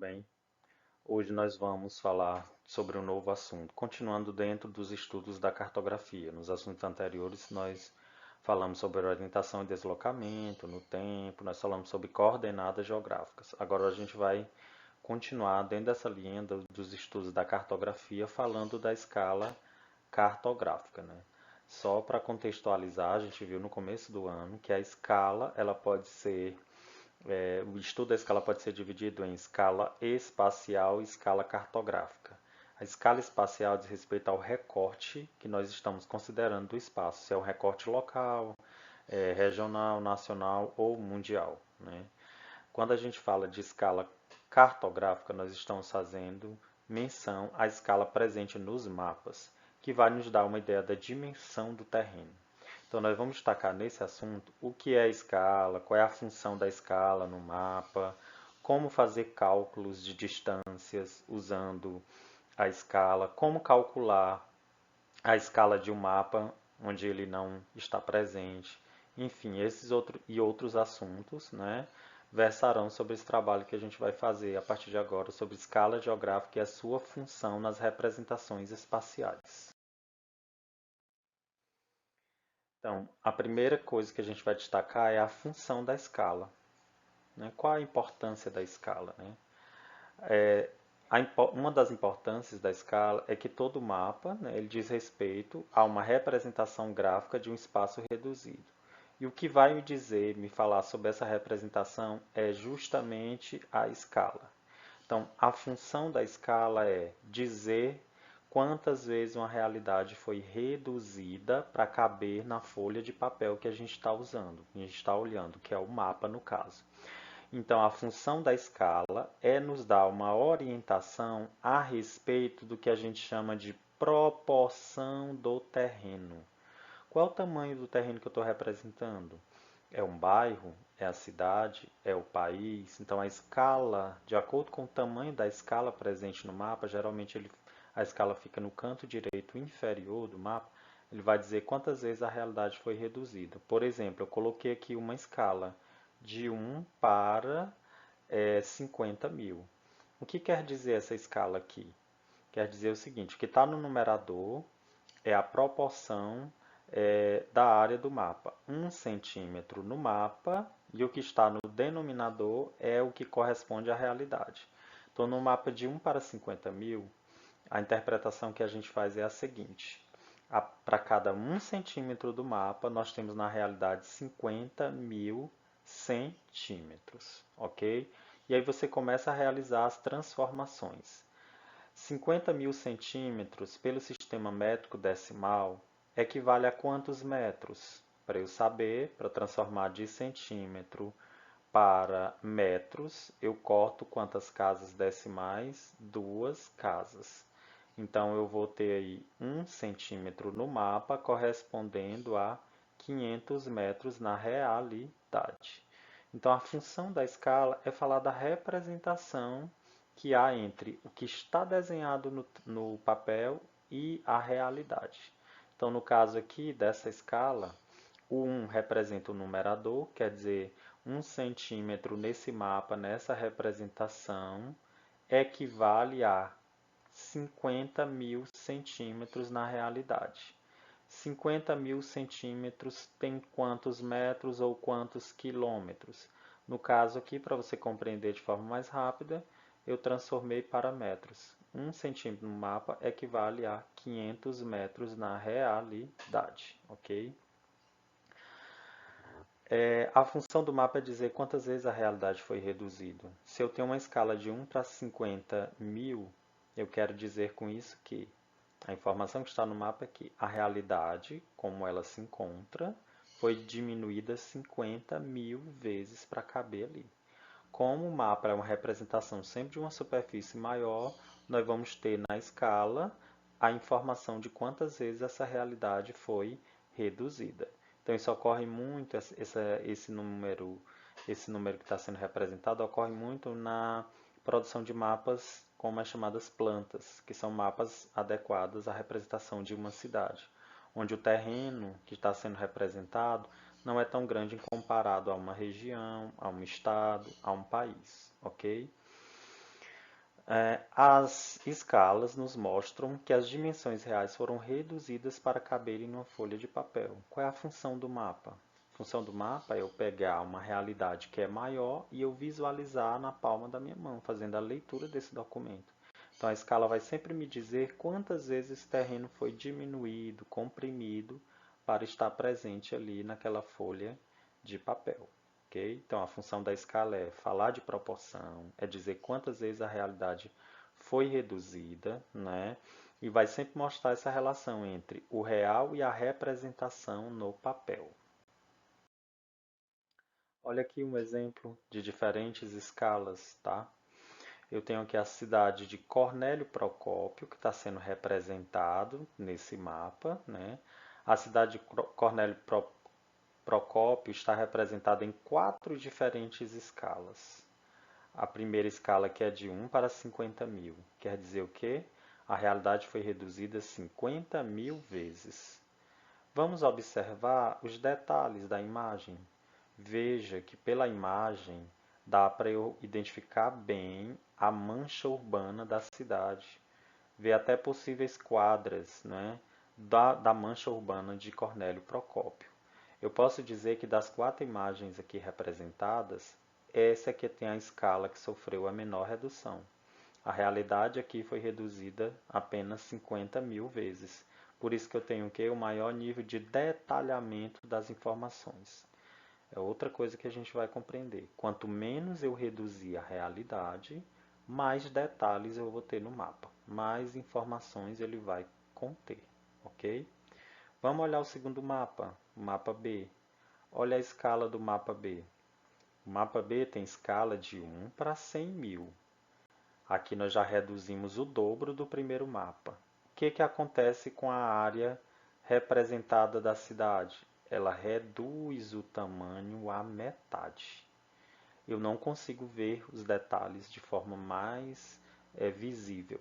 bem? Hoje nós vamos falar sobre um novo assunto, continuando dentro dos estudos da cartografia. Nos assuntos anteriores nós falamos sobre orientação e deslocamento no tempo, nós falamos sobre coordenadas geográficas. Agora a gente vai continuar dentro dessa linha dos estudos da cartografia, falando da escala cartográfica, né? Só para contextualizar, a gente viu no começo do ano que a escala ela pode ser o estudo da escala pode ser dividido em escala espacial e escala cartográfica. A escala espacial diz respeito ao recorte que nós estamos considerando do espaço, se é um recorte local, regional, nacional ou mundial, né? Quando a gente fala de escala cartográfica, nós estamos fazendo menção à escala presente nos mapas, que vai nos dar uma ideia da dimensão do terreno. Então, nós vamos destacar nesse assunto o que é a escala, qual é a função da escala no mapa, como fazer cálculos de distâncias usando a escala, como calcular a escala de um mapa onde ele não está presente. Enfim, outros assuntos, né, versarão sobre esse trabalho que a gente vai fazer a partir de agora sobre escala geográfica e a sua função nas representações espaciais. Então, a primeira coisa que a gente vai destacar é a função da escala, né? Qual a importância da escala, né? Uma das importâncias da escala é que todo mapa, né, ele diz respeito a uma representação gráfica de um espaço reduzido. E o que vai me falar sobre essa representação é justamente a escala. Então, a função da escala é dizer quantas vezes uma realidade foi reduzida para caber na folha de papel que a gente está usando, que a gente está olhando, que é o mapa no caso. Então, a função da escala é nos dar uma orientação a respeito do que a gente chama de proporção do terreno. Qual é o tamanho do terreno que eu estou representando? É um bairro? É a cidade? É o país? Então, a escala, de acordo com o tamanho da escala presente no mapa, geralmente a escala fica no canto direito inferior do mapa, ele vai dizer quantas vezes a realidade foi reduzida. Por exemplo, eu coloquei aqui uma escala de 1 para 50 mil. O que quer dizer essa escala aqui? Quer dizer o seguinte, o que está no numerador é a proporção da área do mapa. 1 centímetro no mapa e o que está no denominador é o que corresponde à realidade. Então, no mapa de 1 para 50 mil, a interpretação que a gente faz é a seguinte. Para cada 1 centímetro do mapa, nós temos na realidade 50 mil centímetros, ok? E aí você começa a realizar as transformações. 50 mil centímetros pelo sistema métrico decimal equivale a quantos metros? Para eu saber, para transformar de centímetro para metros, eu corto quantas casas decimais? Duas casas. Então eu vou ter aí 1 centímetro no mapa correspondendo a 500 metros na realidade. Então a função da escala é falar da representação que há entre o que está desenhado no papel e a realidade. Então no caso aqui dessa escala, o 1 representa o numerador, quer dizer, 1 centímetro nesse mapa, nessa representação, equivale a 50 mil centímetros na realidade. 50 mil centímetros tem quantos metros ou quantos quilômetros? No caso aqui, para você compreender de forma mais rápida, eu transformei para metros. 1 centímetro no mapa equivale a 500 metros na realidade, ok? A função do mapa é dizer quantas vezes a realidade foi reduzida. Se eu tenho uma escala de 1 para 50 mil, eu quero dizer com isso que a informação que está no mapa é que a realidade, como ela se encontra, foi diminuída 50 mil vezes para caber ali. Como o mapa é uma representação sempre de uma superfície maior, nós vamos ter na escala a informação de quantas vezes essa realidade foi reduzida. Então isso ocorre muito, esse número que está sendo representado ocorre muito na produção de mapas como as chamadas plantas, que são mapas adequados à representação de uma cidade, onde o terreno que está sendo representado não é tão grande comparado a uma região, a um estado, a um país, ok? As escalas nos mostram que as dimensões reais foram reduzidas para caberem numa folha de papel. Qual é a função do mapa? A função do mapa é eu pegar uma realidade que é maior e eu visualizar na palma da minha mão, fazendo a leitura desse documento. Então a escala vai sempre me dizer quantas vezes esse terreno foi diminuído, comprimido, para estar presente ali naquela folha de papel. Okay? Então, a função da escala é falar de proporção, é dizer quantas vezes a realidade foi reduzida, né? E vai sempre mostrar essa relação entre o real e a representação no papel. Olha aqui um exemplo de diferentes escalas, tá? Eu tenho aqui a cidade de Cornélio Procópio, que está sendo representado nesse mapa, né? A cidade de Cornélio Procópio está representada em 4 diferentes escalas. A primeira escala que é de 1 para 50 mil. Quer dizer o quê? A realidade foi reduzida 50 mil vezes. Vamos observar os detalhes da imagem. Veja que pela imagem dá para eu identificar bem a mancha urbana da cidade. Ver até possíveis quadras, né, da mancha urbana de Cornélio Procópio. Eu posso dizer que das 4 imagens aqui representadas, essa é que tem a escala que sofreu a menor redução. A realidade aqui foi reduzida apenas 50 mil vezes. Por isso que eu tenho o maior nível de detalhamento das informações. É outra coisa que a gente vai compreender. Quanto menos eu reduzir a realidade, mais detalhes eu vou ter no mapa. Mais informações ele vai conter, ok? Vamos olhar o segundo mapa, o mapa B. Olha a escala do mapa B. O mapa B tem escala de 1 para 100 mil. Aqui nós já reduzimos o dobro do primeiro mapa. O que acontece com a área representada da cidade? Ela reduz o tamanho à metade. Eu não consigo ver os detalhes de forma mais visível.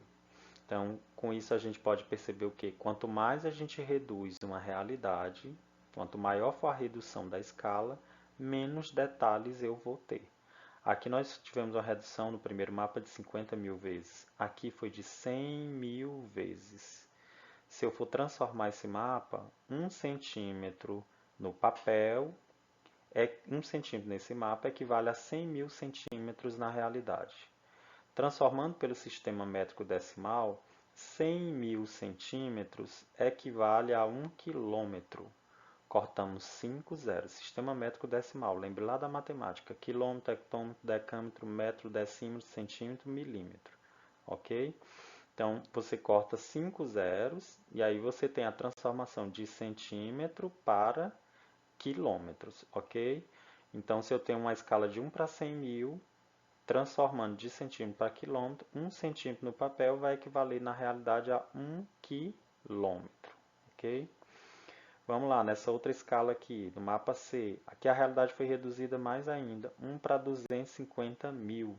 Então, com isso a gente pode perceber o que? Quanto mais a gente reduz uma realidade, quanto maior for a redução da escala, menos detalhes eu vou ter. Aqui nós tivemos uma redução no primeiro mapa de 50 mil vezes. Aqui foi de 100 mil vezes. Se eu for transformar esse mapa, 1 centímetro no papel, 1 centímetro nesse mapa equivale a 100 mil centímetros na realidade. Transformando pelo sistema métrico decimal, 100 mil centímetros equivale a 1 quilômetro. Cortamos 5 zeros. Sistema métrico decimal. Lembre lá da matemática. Quilômetro, hectômetro, decâmetro, metro, decímetro, centímetro, milímetro. Ok? Então, você corta 5 zeros e aí você tem a transformação de centímetro para quilômetros. Ok? Então, se eu tenho uma escala de 1 para 100 mil, transformando de centímetro para quilômetro, 1 centímetro no papel vai equivaler na realidade a 1 quilômetro. Ok? Vamos lá, nessa outra escala aqui, no mapa C. Aqui a realidade foi reduzida mais ainda, 1 para 250 mil.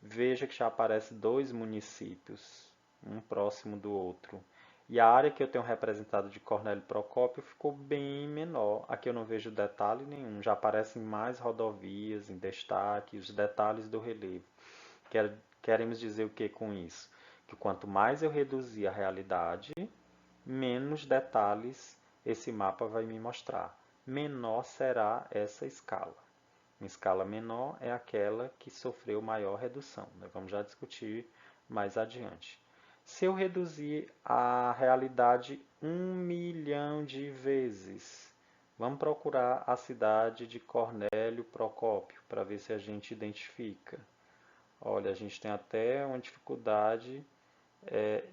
Veja que já aparecem 2 municípios, um próximo do outro. E a área que eu tenho representado de Cornélio Procópio ficou bem menor. Aqui eu não vejo detalhe nenhum, já aparecem mais rodovias em destaque, os detalhes do relevo. Queremos dizer o que com isso? Que quanto mais eu reduzir a realidade, menos detalhes esse mapa vai me mostrar. Menor será essa escala. Uma escala menor é aquela que sofreu maior redução. Nós vamos já discutir mais adiante. Se eu reduzir a realidade 1 milhão de vezes, vamos procurar a cidade de Cornélio Procópio para ver se a gente identifica. Olha, a gente tem até uma dificuldade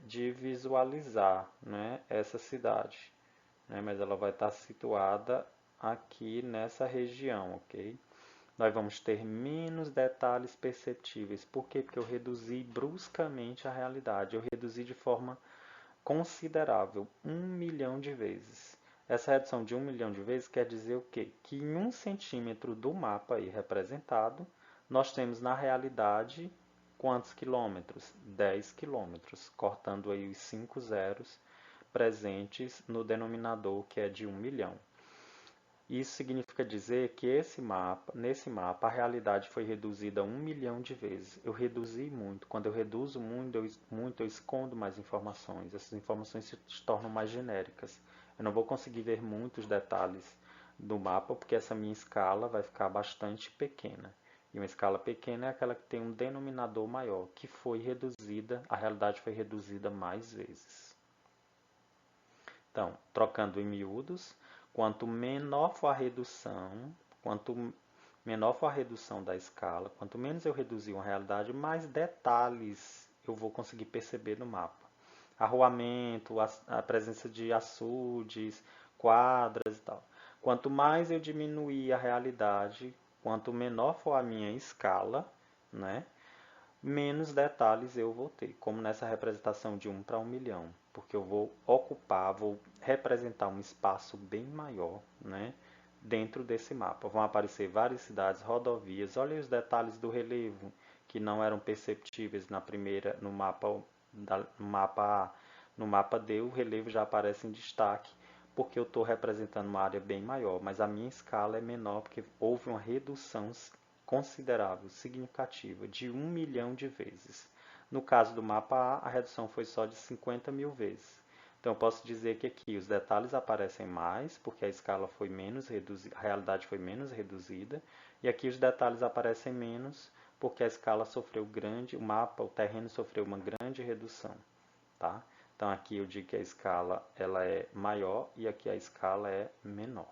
de visualizar, né, essa cidade, né, mas ela vai estar situada aqui nessa região, ok? Nós vamos ter menos detalhes perceptíveis. Por quê? Porque eu reduzi bruscamente a realidade. Eu reduzi de forma considerável, 1 milhão de vezes. Essa redução de 1 milhão de vezes quer dizer o quê? Que em 1 centímetro do mapa aí representado, nós temos na realidade quantos quilômetros? 10 quilômetros, cortando aí os 5 zeros presentes no denominador que é de 1 milhão. Isso significa dizer que nesse mapa, a realidade foi reduzida 1 milhão de vezes. Eu reduzi muito. Quando eu reduzo muito, eu escondo mais informações. Essas informações se tornam mais genéricas. Eu não vou conseguir ver muitos detalhes do mapa, porque essa minha escala vai ficar bastante pequena. E uma escala pequena é aquela que tem um denominador maior, que foi reduzida, a realidade foi reduzida mais vezes. Então, trocando em miúdos, quanto menor for a redução, quanto menor for a redução da escala, quanto menos eu reduzir uma realidade, mais detalhes eu vou conseguir perceber no mapa. Arruamento, a presença de açudes, quadras e tal. Quanto mais eu diminuir a realidade, quanto menor for a minha escala, né, menos detalhes eu vou ter, como nessa representação de 1 para 1 milhão, porque eu vou representar um espaço bem maior, né, dentro desse mapa. Vão aparecer várias cidades, rodovias, olha os detalhes do relevo que não eram perceptíveis no mapa no mapa A. No mapa D, o relevo já aparece em destaque, porque eu estou representando uma área bem maior, mas a minha escala é menor porque houve uma redução considerável, significativa, de 1 milhão de vezes. No caso do mapa A, a redução foi só de 50 mil vezes. Então, eu posso dizer que aqui os detalhes aparecem mais, porque a escala foi menos reduzida, a realidade foi menos reduzida, e aqui os detalhes aparecem menos, porque a escala sofreu grande, o mapa, o terreno sofreu uma grande redução, tá? Então, aqui eu digo que a escala ela é maior e aqui a escala é menor.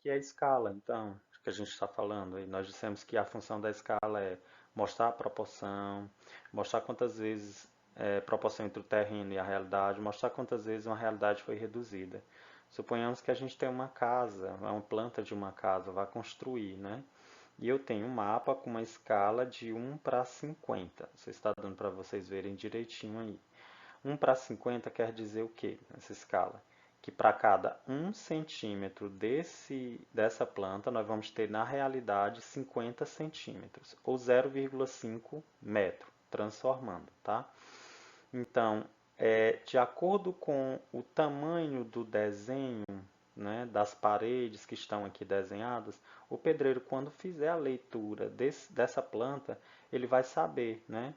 Que é a escala, então, que a gente está falando. E nós dissemos que a função da escala é mostrar a proporção, mostrar quantas vezes proporção entre o terreno e a realidade, mostrar quantas vezes uma realidade foi reduzida. Suponhamos que a gente tem uma casa, uma planta de uma casa, vai construir, né? E eu tenho um mapa com uma escala de 1 para 50. Você está dando para vocês verem direitinho aí. 1 para 50 quer dizer o que nessa escala? Que para cada 1 centímetro dessa planta, nós vamos ter na realidade 50 centímetros, ou 0,5 metro, transformando, tá? Então, de acordo com o tamanho do desenho, né, das paredes que estão aqui desenhadas, o pedreiro, quando fizer a leitura dessa planta, ele vai saber, né,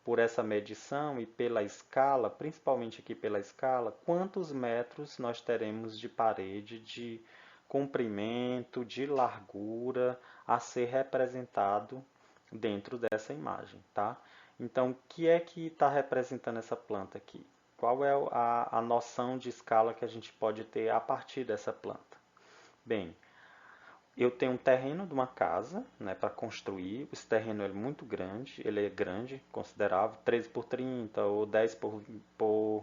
por essa medição e pela escala, principalmente aqui pela escala, quantos metros nós teremos de parede, de comprimento, de largura a ser representado dentro dessa imagem, tá? Então, o que é que está representando essa planta aqui? Qual é a noção de escala que a gente pode ter a partir dessa planta? Bem, eu tenho um terreno de uma casa, né, para construir. Esse terreno é muito grande, ele é grande, considerável, 13 por 30 ou 10 por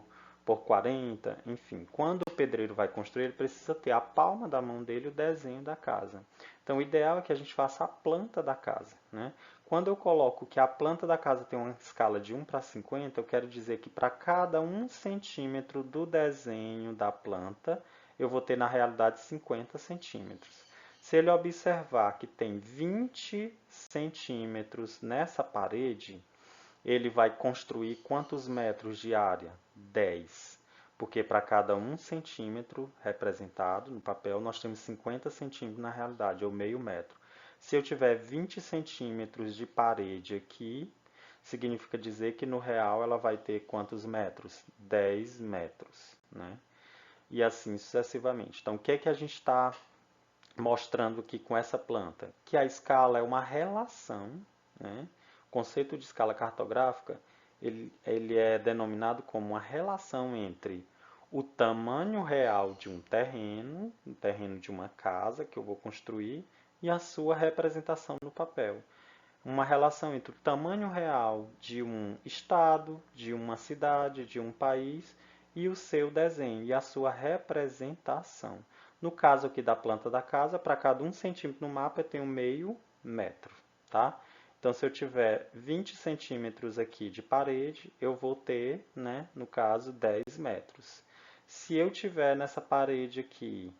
40, enfim. Quando o pedreiro vai construir, ele precisa ter a palma da mão dele o desenho da casa. Então, o ideal é que a gente faça a planta da casa, né? Quando eu coloco que a planta da casa tem uma escala de 1 para 50, eu quero dizer que para cada 1 centímetro do desenho da planta, eu vou ter na realidade 50 centímetros. Se ele observar que tem 20 centímetros nessa parede, ele vai construir quantos metros de área? 10. Porque para cada 1 centímetro representado no papel, nós temos 50 centímetros na realidade, ou meio metro. Se eu tiver 20 centímetros de parede aqui, significa dizer que no real ela vai ter quantos metros? 10 metros, né? E assim sucessivamente. Então, o que é que a gente está mostrando aqui com essa planta? Que a escala é uma relação, né? O conceito de escala cartográfica, ele é denominado como uma relação entre o tamanho real de um terreno, o terreno de uma casa que eu vou construir, e a sua representação no papel. Uma relação entre o tamanho real de um estado, de uma cidade, de um país e o seu desenho e a sua representação. No caso aqui da planta da casa, para cada 1 centímetro no mapa eu tenho meio metro, tá? Então, se eu tiver 20 centímetros aqui de parede, eu vou ter, né, no caso, 10 metros. Se eu tiver nessa parede aqui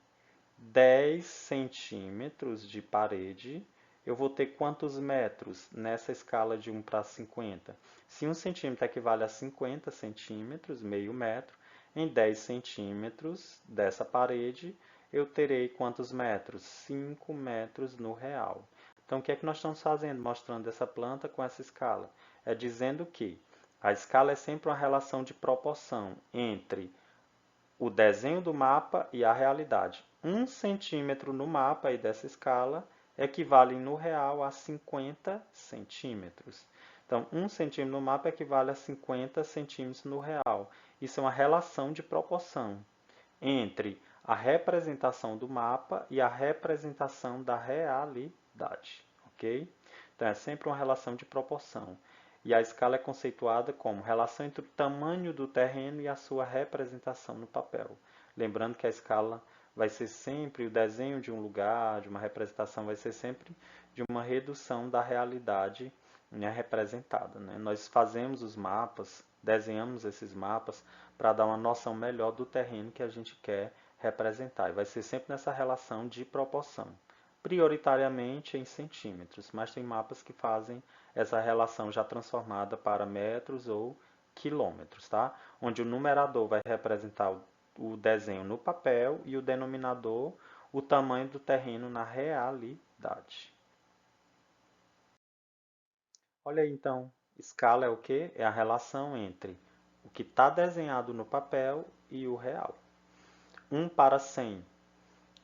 10 centímetros de parede, eu vou ter quantos metros nessa escala de 1 para 50? Se 1 centímetro equivale a 50 centímetros, meio metro, em 10 centímetros dessa parede, eu terei quantos metros? 5 metros no real. Então, o que é que nós estamos fazendo? Mostrando essa planta com essa escala. É dizendo que a escala é sempre uma relação de proporção entre o desenho do mapa e a realidade. 1 centímetro no mapa aí dessa escala equivale no real a 50 centímetros. Então, 1 centímetro no mapa equivale a 50 centímetros no real. Isso é uma relação de proporção entre a representação do mapa e a representação da realidade, ok? Então, é sempre uma relação de proporção. E a escala é conceituada como relação entre o tamanho do terreno e a sua representação no papel. Lembrando que a escala vai ser sempre o desenho de um lugar, de uma representação, vai ser sempre de uma redução da realidade, né, representada, né? Nós fazemos os mapas, desenhamos esses mapas para dar uma noção melhor do terreno que a gente quer representar. E vai ser sempre nessa relação de proporção, prioritariamente em centímetros, mas tem mapas que fazem essa relação já transformada para metros ou quilômetros, tá? Onde o numerador vai representar o desenho no papel e o denominador o tamanho do terreno na realidade. Olha aí então, escala é o quê? É a relação entre o que está desenhado no papel e o real. 1 para 100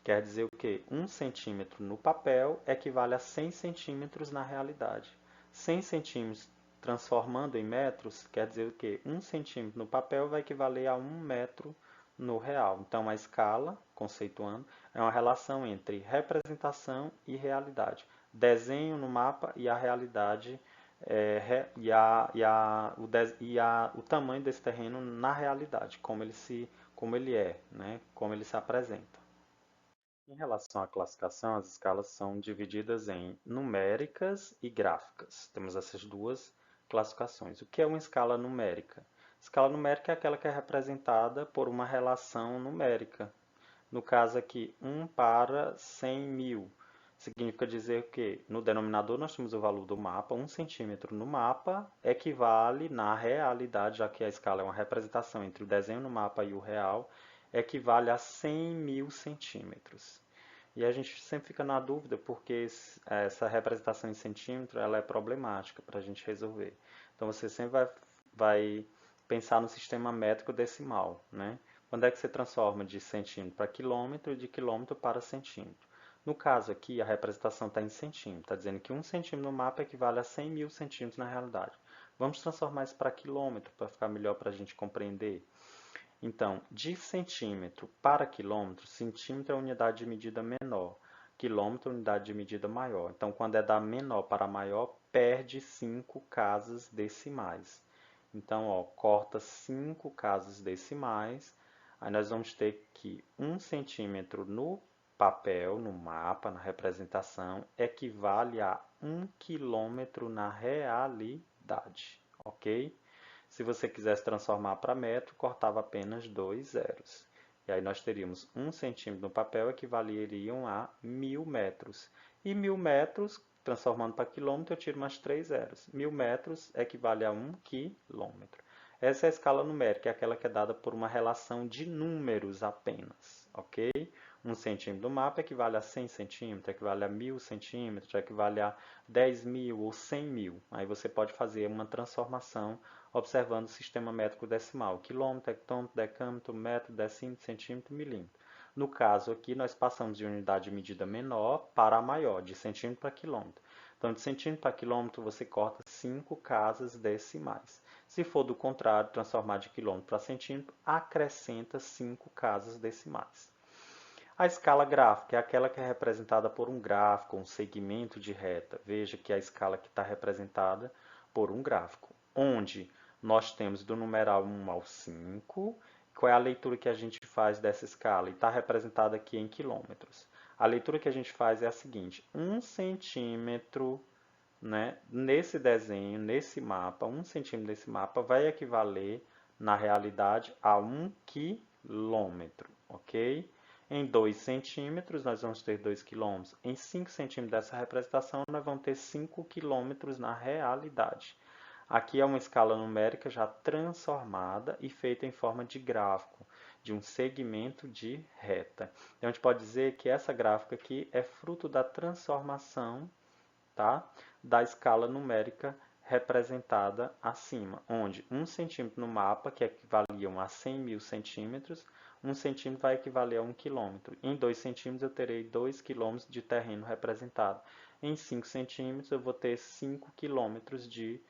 quer dizer o quê? 1 centímetro no papel equivale a 100 centímetros na realidade. 100 centímetros transformando em metros quer dizer o quê? 1 centímetro no papel vai equivaler a 1 metro no real. Então, a escala, conceituando, é uma relação entre representação e realidade. Desenho no mapa e a realidade o tamanho desse terreno na realidade, como ele é, né? Como ele se apresenta. Em relação à classificação, as escalas são divididas em numéricas e gráficas. Temos essas duas classificações. O que é uma escala numérica? Escala numérica é aquela que é representada por uma relação numérica. No caso aqui, 1 para 100.000. Significa dizer que no denominador nós temos o valor do mapa, 1 centímetro no mapa equivale na realidade, já que a escala é uma representação entre o desenho no mapa e o real, equivale a 100.000 centímetros. E a gente sempre fica na dúvida porque essa representação em centímetro ela é problemática para a gente resolver. Então você sempre vai pensar no sistema métrico decimal, né? Quando é que você transforma de centímetro para quilômetro e de quilômetro para centímetro? No caso aqui, a representação está em centímetro, está dizendo que 1 centímetro no mapa equivale a 100.000 centímetros na realidade. Vamos transformar isso para quilômetro, para ficar melhor para a gente compreender. Então, de centímetro para quilômetro, centímetro é a unidade de medida menor, quilômetro é a unidade de medida maior. Então, quando é da menor para maior, perde 5 casas decimais. Então, ó, corta 5 casas decimais, aí nós vamos ter que 1 centímetro no papel, no mapa, na representação, equivale a 1 quilômetro na realidade, ok? Se você quisesse transformar para metro, cortava apenas 2 zeros. E aí nós teríamos 1 centímetro no papel equivaleriam a 1.000 metros. E 1.000 metros, transformando para quilômetro, eu tiro mais 3 zeros. 1.000 metros equivale a 1 quilômetro. Essa é a escala numérica, é aquela que é dada por uma relação de números apenas, ok? 1 centímetro no mapa equivale a 100 centímetros, equivale a 1.000 centímetros, equivale a 10.000 ou 100.000. Aí você pode fazer uma transformação observando o sistema métrico decimal, quilômetro, hectômetro, decâmetro, metro, decímetro, centímetro, milímetro. No caso aqui, nós passamos de unidade de medida menor para a maior, de centímetro para quilômetro. Então, de centímetro para quilômetro, você corta 5 casas decimais. Se for do contrário, transformar de quilômetro para centímetro, acrescenta 5 casas decimais. A escala gráfica é aquela que é representada por um gráfico, um segmento de reta. Veja que a escala aqui está representada por um gráfico, onde nós temos do numeral 1 ao 5. Qual é a leitura que a gente faz dessa escala? E está representada aqui em quilômetros. A leitura que a gente faz é a seguinte: 1 centímetro, né, nesse desenho, nesse mapa, 1 centímetro desse mapa vai equivaler, na realidade, a 1 quilômetro, ok? Em 2 centímetros, nós vamos ter 2 quilômetros. Em 5 centímetros dessa representação, nós vamos ter 5 quilômetros na realidade. Aqui é uma escala numérica já transformada e feita em forma de gráfico. de um segmento de reta. Então, a gente pode dizer que essa gráfica aqui é fruto da transformação, tá, da escala numérica representada acima, onde 1 centímetro no mapa, que equivalia a 100 mil centímetros, 1 centímetro vai equivaler a 1 quilômetro. Em 2 centímetros eu terei 2 quilômetros de terreno representado. Em 5 centímetros eu vou ter 5 quilômetros de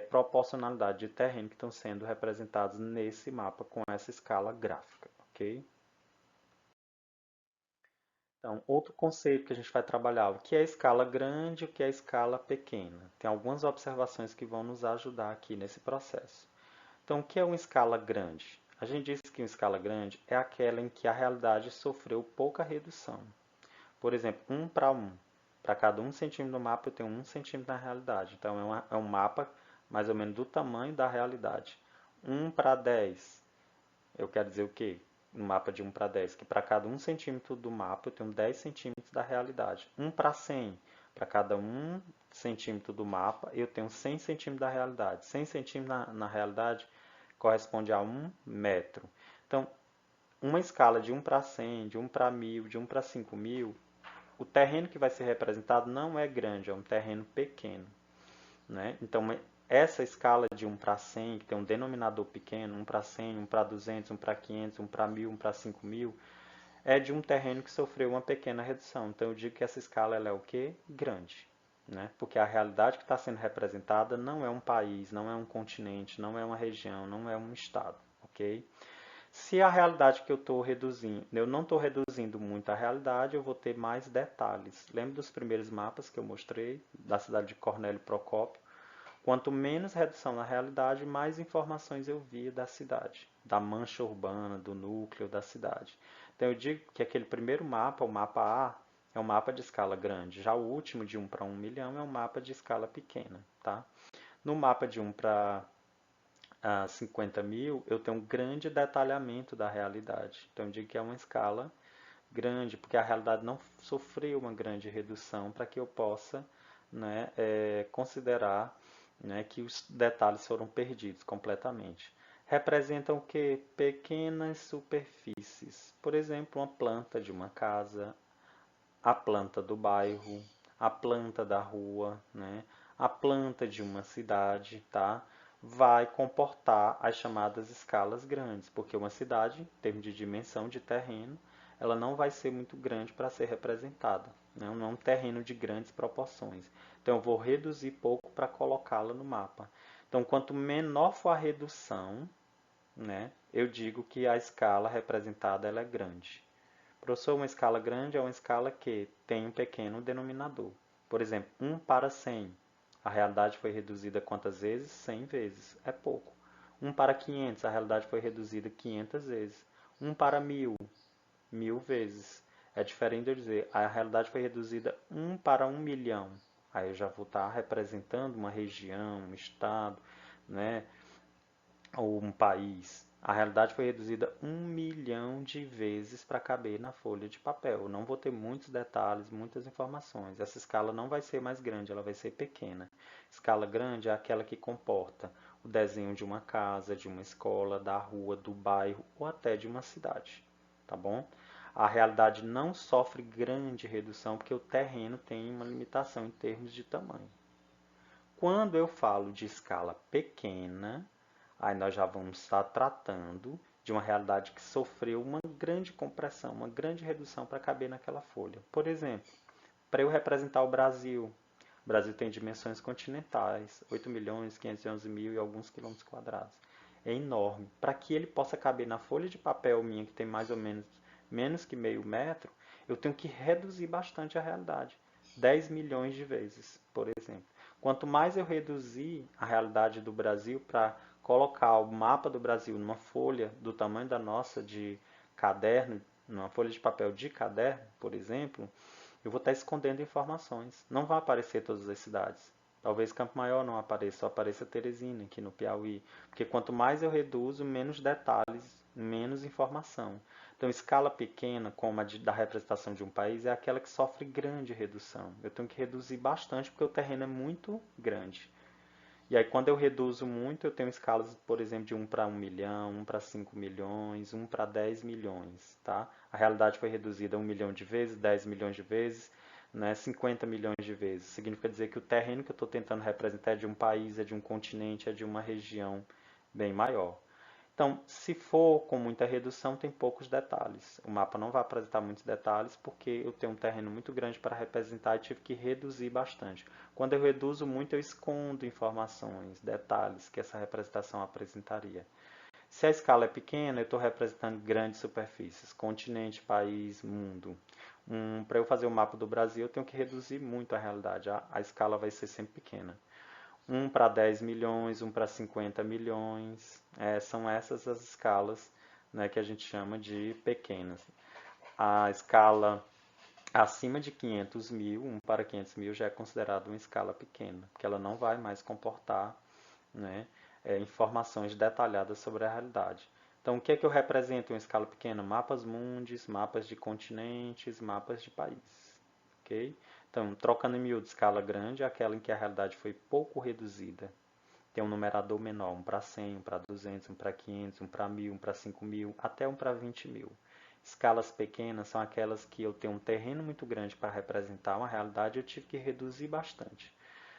proporcionalidade de terreno que estão sendo representados nesse mapa com essa escala gráfica, ok? Então, outro conceito que a gente vai trabalhar, o que é escala grande e o que é escala pequena. Tem algumas observações que vão nos ajudar aqui nesse processo. Então, o que é uma escala grande? A gente disse que uma escala grande é aquela em que a realidade sofreu pouca redução. Por exemplo, 1 para 1. Para cada 1 centímetro no mapa, eu tenho 1 centímetro na realidade. Então, é um mapa mais ou menos do tamanho da realidade. 1 para 10. Eu quero dizer o quê? No mapa de 1 para 10, que para cada 1 centímetro do mapa eu tenho 10 centímetros da realidade. 1 para 100, para cada 1 centímetro do mapa eu tenho 100 centímetros da realidade. 100 centímetros na realidade corresponde a 1 metro. Então, uma escala de 1 para 100, de 1 para 1000, de 1 para 5000, o terreno que vai ser representado não é grande, é um terreno pequeno, né? Então, essa escala de 1 para 100, que tem um denominador pequeno, 1 para 100, 1 para 200, 1 para 500, 1 para 1000, 1 para 5000, é de um terreno que sofreu uma pequena redução. Então, eu digo que essa escala ela é o quê? Grande. Né? Porque a realidade que está sendo representada não é um país, não é um continente, não é uma região, não é um estado. Ok? Se a realidade que eu estou reduzindo, eu não estou reduzindo muito a realidade, eu vou ter mais detalhes. Lembra dos primeiros mapas que eu mostrei, da cidade de Cornélio Procópio? Quanto menos redução na realidade, mais informações eu via da cidade, da mancha urbana, do núcleo da cidade. Então eu digo que aquele primeiro mapa, o mapa A, é um mapa de escala grande. Já o último, de 1 para 1 milhão, é um mapa de escala pequena. Tá? No mapa de 1 para 50 mil, eu tenho um grande detalhamento da realidade. Então eu digo que é uma escala grande, porque a realidade não sofreu uma grande redução para que eu possa, né, considerar, né, que os detalhes foram perdidos completamente. Representam o que? Pequenas superfícies. Por exemplo, uma planta de uma casa, a planta do bairro, a planta da rua, né, a planta de uma cidade, tá? Vai comportar as chamadas escalas grandes, porque uma cidade, em termos de dimensão de terreno, ela não vai ser muito grande para ser representada, né? Não é um terreno de grandes proporções. Então, eu vou reduzir pouco para colocá-la no mapa. Então, quanto menor for a redução, né, eu digo que a escala representada ela é grande. Professor, uma escala grande é uma escala que tem um pequeno denominador. Por exemplo, 1 para 100. A realidade foi reduzida quantas vezes? 100 vezes. É pouco. 1 para 500. A realidade foi reduzida 500 vezes. 1 para 1000. 1000 vezes. É diferente de eu dizer, a realidade foi reduzida 1 para 1 milhão. Aí eu já vou estar representando uma região, um estado, né, ou um país. A realidade foi reduzida 1 milhão de vezes para caber na folha de papel. Eu não vou ter muitos detalhes, muitas informações. Essa escala não vai ser mais grande, ela vai ser pequena. Escala grande é aquela que comporta o desenho de uma casa, de uma escola, da rua, do bairro ou até de uma cidade. Tá bom? A realidade não sofre grande redução porque o terreno tem uma limitação em termos de tamanho. Quando eu falo de escala pequena, aí nós já vamos estar tratando de uma realidade que sofreu uma grande compressão, uma grande redução para caber naquela folha. Por exemplo, para eu representar o Brasil tem dimensões continentais, 8 milhões, 511 mil e alguns quilômetros quadrados. É enorme. Para que ele possa caber na folha de papel minha, que tem mais ou menos que meio metro, eu tenho que reduzir bastante a realidade. 10 milhões de vezes, por exemplo. Quanto mais eu reduzir a realidade do Brasil para colocar o mapa do Brasil numa folha do tamanho da nossa de caderno, numa folha de papel de caderno, por exemplo, eu vou estar escondendo informações. Não vai aparecer todas as cidades. Talvez Campo Maior não apareça, só apareça Teresina aqui no Piauí. Porque quanto mais eu reduzo, menos detalhes, menos informação. Então, escala pequena, como a da representação de um país, é aquela que sofre grande redução. Eu tenho que reduzir bastante porque o terreno é muito grande. E aí, quando eu reduzo muito, eu tenho escalas, por exemplo, de 1 para 1 milhão, 1 para 5 milhões, 1 para 10 milhões, tá? A realidade foi reduzida 1 milhão de vezes, 10 milhões de vezes, né, 50 milhões de vezes. Significa dizer que o terreno que eu estou tentando representar é de um país, é de um continente, é de uma região bem maior. Então, se for com muita redução, tem poucos detalhes. O mapa não vai apresentar muitos detalhes porque eu tenho um terreno muito grande para representar e tive que reduzir bastante. Quando eu reduzo muito, eu escondo informações, detalhes que essa representação apresentaria. Se a escala é pequena, eu estou representando grandes superfícies, continente, país, mundo. Para eu fazer o mapa do Brasil, eu tenho que reduzir muito a realidade. A escala vai ser sempre pequena. 1 para 10 milhões, 1 para 50 milhões. São essas as escalas, né, que a gente chama de pequenas. A escala acima de 500 mil, 1 para 500 mil, já é considerada uma escala pequena, porque ela não vai mais comportar, né, informações detalhadas sobre a realidade. Então, o que é que eu represento em uma escala pequena? Mapas mundis, mapas de continentes, mapas de países. Ok? Então, trocando em miúdo, escala grande é aquela em que a realidade foi pouco reduzida. Tem um numerador menor, 1 para 100, 1 para 200, 1 para 500, 1 para 1000, 1 para 5000, até 1 para 20 mil. Escalas pequenas são aquelas que eu tenho um terreno muito grande para representar uma realidade e eu tive que reduzir bastante.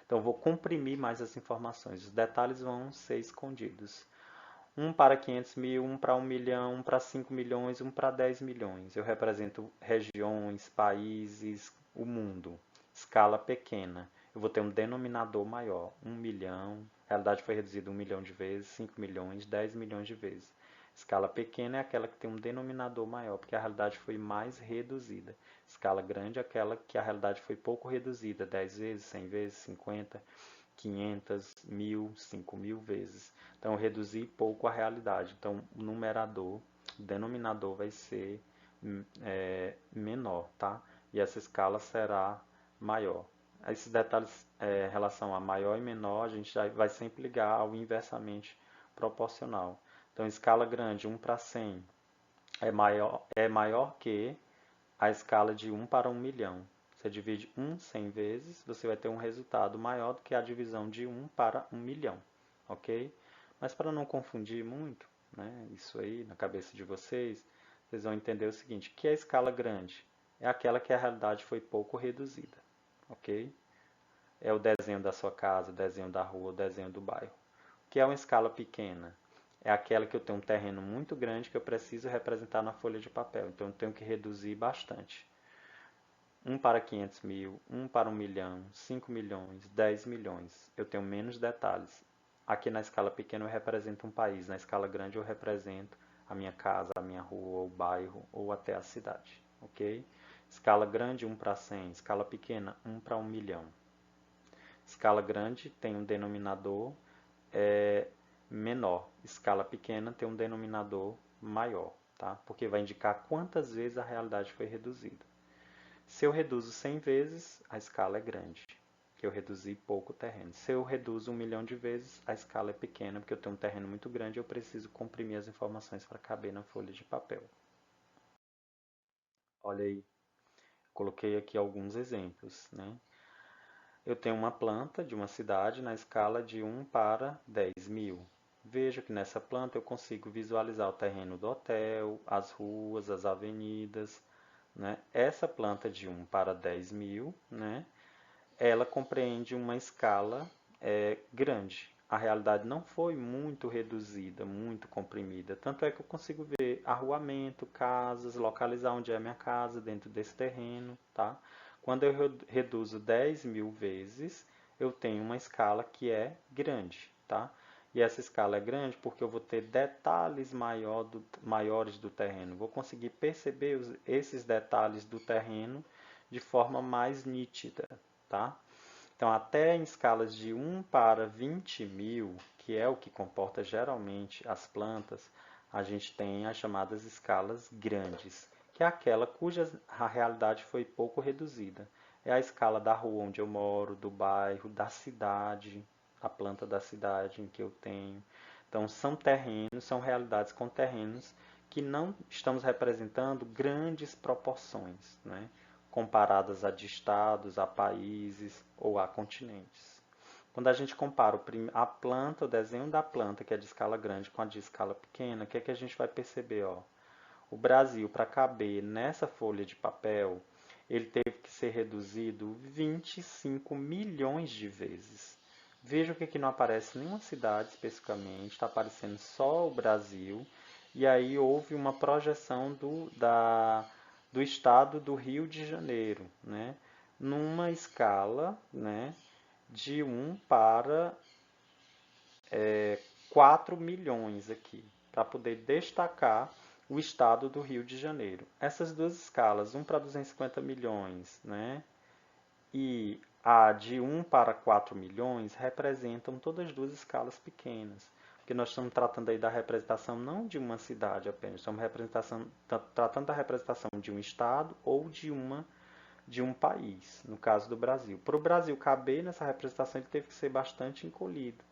Então, eu vou comprimir mais as informações. Os detalhes vão ser escondidos. 1 para 500 mil, 1 para 1 milhão, 1 para 5 milhões, 1 para 10 milhões. Eu represento regiões, países, o mundo. Escala pequena. Eu vou ter um denominador maior. 1 milhão. A realidade foi reduzida 1 milhão de vezes, 5 milhões, 10 milhões de vezes. Escala pequena é aquela que tem um denominador maior, porque a realidade foi mais reduzida. Escala grande é aquela que a realidade foi pouco reduzida, 10 vezes, 100 vezes, 50, 500, 1000, 5000 vezes. Então, eu reduzi pouco a realidade. Então, o numerador, o denominador vai ser menor, tá? E essa escala será maior. Esses detalhes em relação a maior e menor, a gente já vai sempre ligar ao inversamente proporcional. Então, escala grande, 1 para 100, é maior que a escala de 1 para 1 milhão. Você divide 1 100 vezes, você vai ter um resultado maior do que a divisão de 1 para 1 milhão, ok? Mas para não confundir muito, né, isso aí na cabeça de vocês, vocês vão entender o seguinte, que a escala grande é aquela que a realidade foi pouco reduzida, ok? É o desenho da sua casa, o desenho da rua, o desenho do bairro. O que é uma escala pequena? É aquela que eu tenho um terreno muito grande que eu preciso representar na folha de papel. Então eu tenho que reduzir bastante. 1 para 500 mil, 1 para 1 milhão, 5 milhões, 10 milhões. Eu tenho menos detalhes. Aqui na escala pequena eu represento um país, na escala grande eu represento a minha casa, a minha rua, o bairro ou até a cidade, ok? Escala grande 1 para 100, escala pequena 1 para 1 milhão. Escala grande tem um denominador menor, escala pequena tem um denominador maior, tá? Porque vai indicar quantas vezes a realidade foi reduzida. Se eu reduzo 100 vezes, a escala é grande, que eu reduzi pouco terreno. Se eu reduzo 1 milhão de vezes, a escala é pequena, porque eu tenho um terreno muito grande e eu preciso comprimir as informações para caber na folha de papel. Olha aí, coloquei aqui alguns exemplos, né? Eu tenho uma planta de uma cidade na escala de 1 para 10 mil. Veja que nessa planta eu consigo visualizar o terreno do hotel, as ruas, as avenidas, né? Essa planta de 1 para 10 mil, né? Ela compreende uma escala grande. A realidade não foi muito reduzida, muito comprimida. Tanto é que eu consigo ver arruamento, casas, localizar onde é a minha casa dentro desse terreno, tá? Quando eu reduzo 10 mil vezes, eu tenho uma escala que é grande, tá? E essa escala é grande porque eu vou ter detalhes maiores do terreno. Vou conseguir perceber esses detalhes do terreno de forma mais nítida, tá? Então, até em escalas de 1 para 20 mil, que é o que comporta geralmente as plantas, a gente tem as chamadas escalas grandes, que é aquela cuja a realidade foi pouco reduzida. É a escala da rua onde eu moro, do bairro, da cidade, a planta da cidade em que eu tenho. Então, são terrenos, são realidades com terrenos que não estamos representando grandes proporções, né? Comparadas a de estados, a países ou a continentes. Quando a gente compara a planta, o desenho da planta, que é de escala grande, com a de escala pequena, o que é que a gente vai perceber? Ó? O Brasil, para caber nessa folha de papel, ele teve que ser reduzido 25 milhões de vezes. Veja que aqui não aparece nenhuma cidade especificamente, está aparecendo só o Brasil. E aí houve uma projeção do estado do Rio de Janeiro, né? Numa escala, né, de 4 milhões aqui, para poder destacar o estado do Rio de Janeiro. Essas duas escalas, 1 para 250 milhões, né, e a de 1 para 4 milhões, representam todas as duas escalas pequenas. Porque nós estamos tratando aí da representação não de uma cidade apenas, estamos tratando da representação de um estado ou de um país, no caso do Brasil. Para o Brasil caber nessa representação, ele teve que ser bastante encolhido,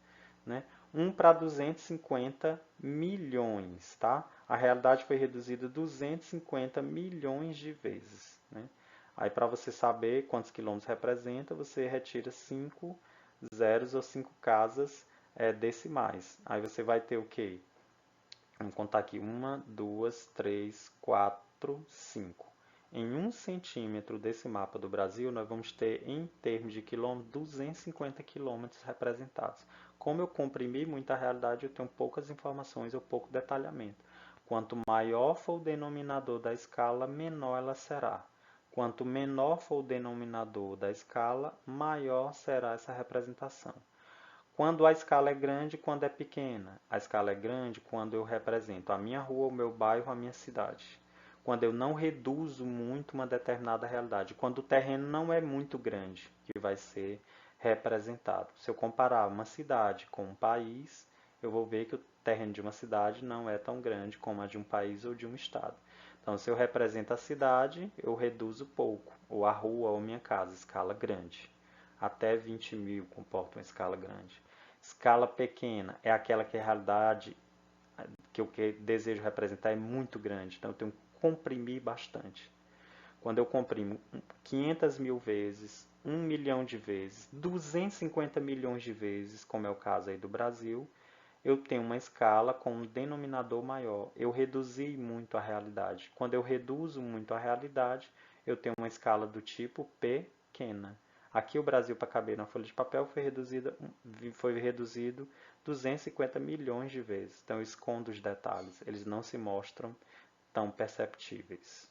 né? 1 para 250 milhões, tá? A realidade foi reduzida 250 milhões de vezes, né? Aí, para você saber quantos quilômetros representa, você retira 5 zeros ou 5 casas decimais. Aí você vai ter o quê? Vamos contar aqui. 1, 2, 3, 4, 5. Em 1 centímetro desse mapa do Brasil, nós vamos ter, em termos de quilômetros, 250 quilômetros representados. Como eu comprimi muita realidade, eu tenho poucas informações ou pouco detalhamento. Quanto maior for o denominador da escala, menor ela será. Quanto menor for o denominador da escala, maior será essa representação. Quando a escala é grande, quando é pequena. A escala é grande quando eu represento a minha rua, o meu bairro, a minha cidade. Quando eu não reduzo muito uma determinada realidade. Quando o terreno não é muito grande, que vai ser representado. Se eu comparar uma cidade com um país, eu vou ver que o terreno de uma cidade não é tão grande como a de um país ou de um estado. Então, se eu represento a cidade, eu reduzo pouco. Ou a rua ou minha casa, escala grande. Até 20 mil comporta uma escala grande. Escala pequena é aquela que a realidade que eu desejo representar é muito grande, então eu tenho que comprimir bastante. Quando eu comprimo 500 mil vezes, 1 milhão de vezes, 250 milhões de vezes, como é o caso aí do Brasil, eu tenho uma escala com um denominador maior. Eu reduzi muito a realidade. Quando eu reduzo muito a realidade, eu tenho uma escala do tipo pequena. Aqui o Brasil, para caber na folha de papel, foi reduzido 250 milhões de vezes. Então eu escondo os detalhes, eles não se mostram tão perceptíveis.